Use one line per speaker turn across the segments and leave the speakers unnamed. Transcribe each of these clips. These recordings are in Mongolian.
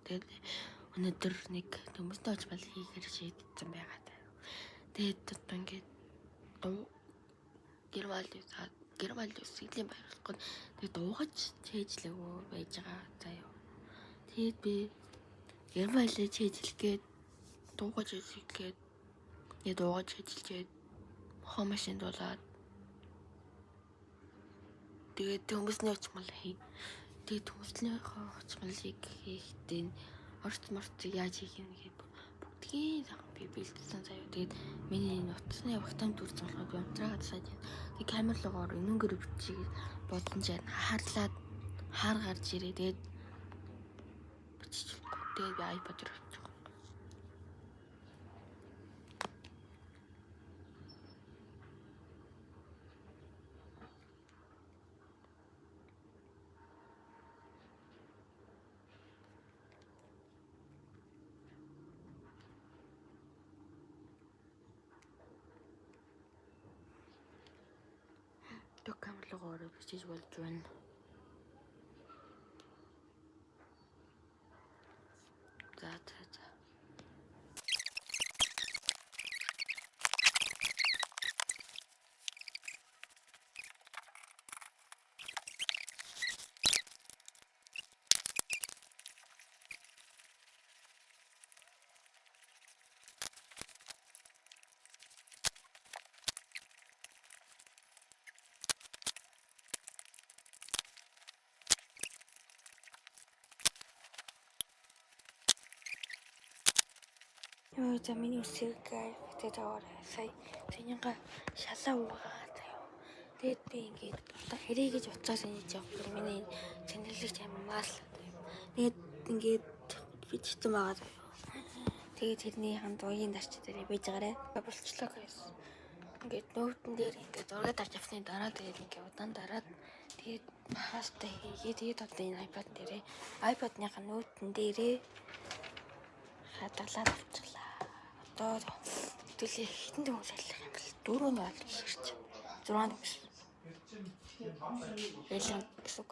Тэгээд өнөөдөр нэг төмөстэй оч бал хийхээр шийдсэн байгаа даа. Тэгээд одоо ингээд гэрмал үсгэлийн байрлахгүй. Тэгээд дуугаж чэйжлээгөө байж байгаа заяа. Тэгээд би гэрмалээ чэйжлэгээд дуугаж үсгээд дуугаж чэйжлээд машинд болоод тэгээд төмөсний оч мал хий. Тэгээд төмөсний оч малыг хийхдээ орц яаж хийх юм гээд бүгдийн би бэлдсэн заяа. Тэгээд миний нутасны багтаам дүрц болоход би унтраагаад саад тэгээд камерлогоор энэнгээр бичиг бодсон чинь хаар гарч ирээ. Тэгээд биччихгүй. Тэгээд би iPad руу авчих. камерлогоор бичиж болж байна. За. За миний үсэг тэгээд сая тэнийга шалаа угаа заяа. Тэгээд би ингээд одоо хэрэг гэж уцаас ингэж явах миний цэнэглэгч аммаас л заяа. Тэгээд ингээд бичсэн байгаа заяа. Тэгээд тэрний ханд уян дарч дээр бийж байгаарэ. Болчлоо guys. Ингээд нөтөн дээр ингээд зураг дарж авсны дараа тэгээд ингээд удаан дараад тэгээд паста хийгээд тэгээд одоо энэ iPad дээрээ iPad-ныхаа нөтөн дээрээ хадгалаад авчихлаа. Одоо хэдүүлээ хитэн дөнгөж ажиллах юм бэл 4 нь бол ирч 6 дөнгөж ялан гэсэн.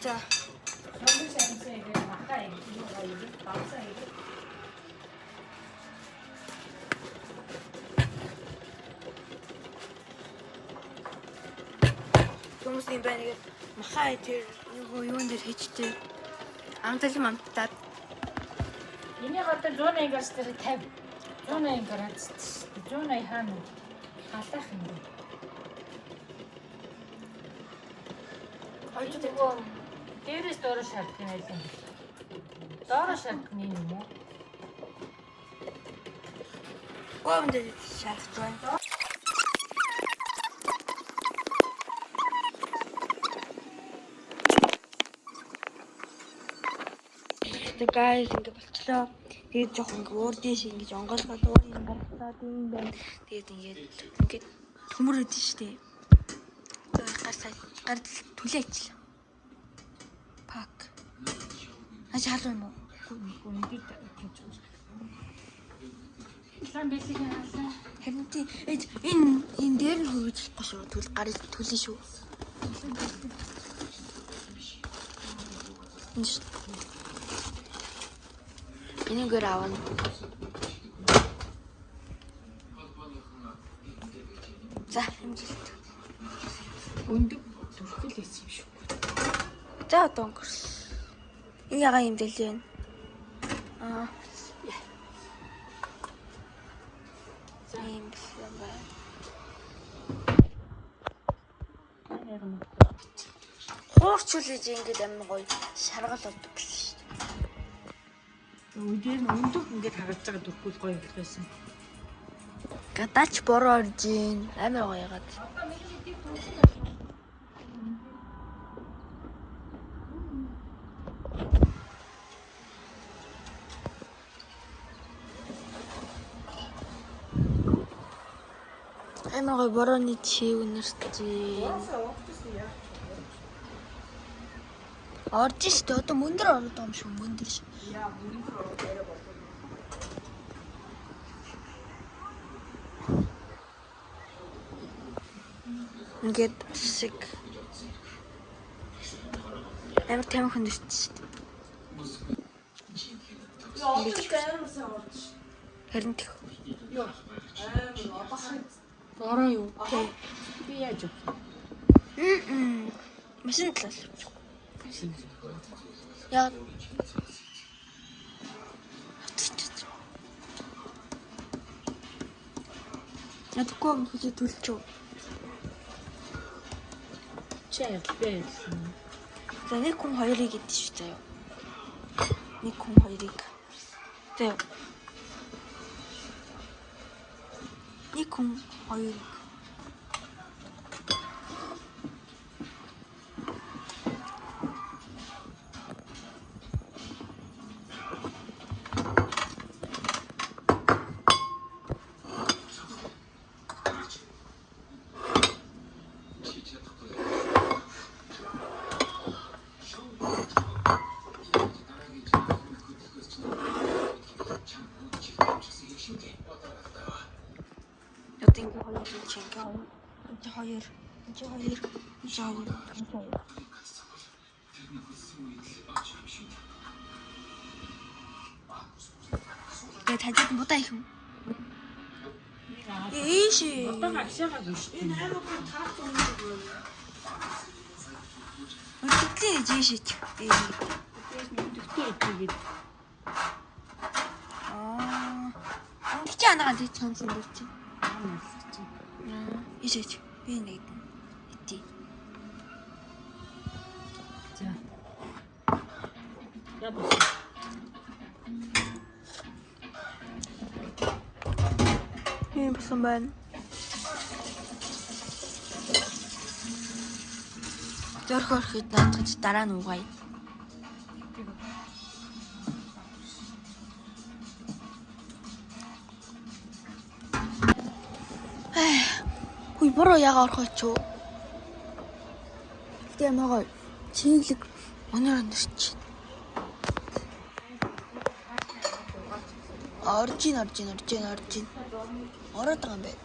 За. Хүмүүсийн байна гэж махаа тэр юун дээр хийчтэй. Амтаад.
Энийг одоо 180-аас дээр 50. 180 градус. 180 хаана халаах юм бэ?
Ойд
нөгөө дээрээс доор шалтгаан байлаа. Доор шалтгаан юм уу?
Гомд шалтгаан. Тэгээд guys ингэ болчлоо. Тэгээд жоохон уурдиш ингэж онгойлгоод уурын гаргалаад юм байна. Тэгээд ингээд төмөрөд штэ. Гар түлээч. Пак. Хаалт юм уу?
Үгүй Сан бэлэг хаалаа.
Харин энэ дээр нь хөвжихгүй шүү. Гарыг түлээ шүү. Энийгээр авна. За, хэмжилт.
Өндөг төрхөл байсан юм шүү.
За одоо өнгөрс. Энэ яга юм дэлээ. За юм байна. Хуурчулж ингэж амин гоё шаргал болдог гэсэн шүү дээ.
Үдээр нь өндөг ингэж харагдаж байгаа дөрвөл гоё хэлсэн.
Гадаач бороо орж ийн. Амар гоё ягаад. Амар гоё борооны чив нэрч ийн. Орж шүү дээ. Одоо мөндөр ороод байгаа юм шүү. Мөндөр шүү. Ингээд шиг амар тайван хүндэрч шүү дээ. Харин тийх.
Бороо юу? Би яаж вэ?
Машин талаас. Яа. Ядгүй юм хүчтэй төлчөө.
Чээ бэ.
За нэг хүн хоёрыг гэдэг шүү дээ. Нэг хүн хоёрыг. Тэг. Нэг хүн хоёрыг. Ингээ хоёр чинь ингээ хоёр. Тэгээ тажид мудаа их юм. Ийш.
Одоо агшаагаа шүү дээ. Энэ аймаг таарч байгаа юм.
Өчигдлээ жишээч.
Дэгтэй идэгээд.
Чи анаагаа тийч сонсон дэр чи. Ишээч. Би нэг ити.
За. Я бос.
Ийм басан байна. Зөрхөрхөд наадгаж дараа нь угаая. Хүй бороо яга орох ч юу. Тэгээ магай чиглэг өнөр өнөрч. Орж ийн. Ороод байгаа юм байна.